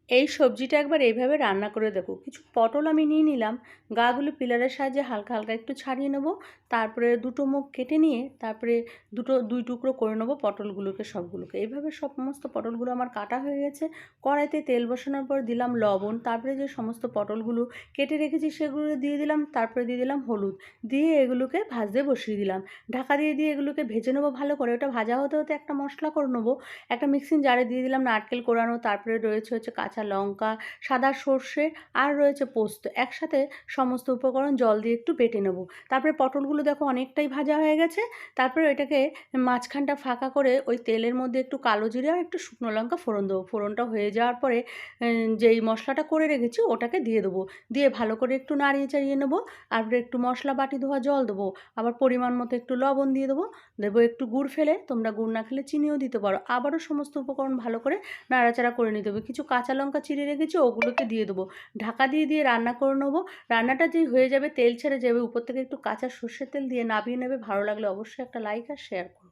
এই সবজিটা একবার এইভাবে রান্না করে দেখো। কিছু পটল আমি নিয়ে নিলাম, গাগুলো পিলারের সাহায্যে হালকা হালকা একটু ছাড়িয়ে নেবো। তারপরে দুটো মুখ কেটে নিয়ে তারপরে দুই টুকরো করে নেবো পটলগুলোকে, সবগুলোকে। এইভাবে সমস্ত পটলগুলো আমার কাটা হয়ে গেছে। কড়াইতে তেল বসানোর পর দিলাম লবণ, তারপরে যে সমস্ত পটলগুলো কেটে রেখেছি সেগুলো দিয়ে দিলাম, তারপরে দিয়ে দিলাম হলুদ, দিয়ে এগুলোকে ভাজতে বসিয়ে দিলাম। ঢাকা দিয়ে দিয়ে এগুলোকে ভেজে নেবো ভালো করে। ওটা ভাজা হতে হতে একটা মশলা করে নেবো। একটা মিক্সিং জারে দিয়ে দিলাম নারকেল কোড়ানো, তারপরে রয়েছে হচ্ছে কাঁচা লঙ্কা, সাদা সর্ষে, আর রয়েছে পোস্ত। একসাথে সমস্ত উপকরণ জল দিয়ে একটু বেটে নেব। তারপরে পটলগুলো দেখো অনেকটাই ভাজা হয়ে গেছে। তারপরে এটাকে মাঝখানটা ফাঁকা করে ওই তেলের মধ্যে একটু কালো জিরে আর একটু শুকনো লঙ্কা ফোড়ন দেবো। ফোড়নটা হয়ে যাওয়ার পরে যেই মশলাটা করে রেখেছি ওটাকে দিয়ে দেবো। দিয়ে ভালো করে একটু নাড়িয়ে চাড়িয়ে নেবো। আর একটু মশলা বাটি ধোয়া জল দেবো। আবার পরিমাণ মতো একটু লবণ দিয়ে দেবো। দেবো একটু গুড় ফেলে, তোমরা গুড় না খেলে চিনিও দিতে পারো। আবারও সমস্ত উপকরণ ভালো করে নাড়াচাড়া করে নিতে হবে। কিছু কাঁচা লঙ্কা চিড়ে রেখেছি, ওগুলোকে দিয়ে দেবো। ঢাকা দিয়ে দিয়ে রান্না করে নেবো। রান্নাটা যেই হয়ে যাবে, তেল ছেড়ে যাবে, উপর থেকে একটু কাঁচা সর্ষের তেল দিয়ে নামিয়ে নেবে। ভালো লাগলে অবশ্যই একটা লাইক আর শেয়ার করো।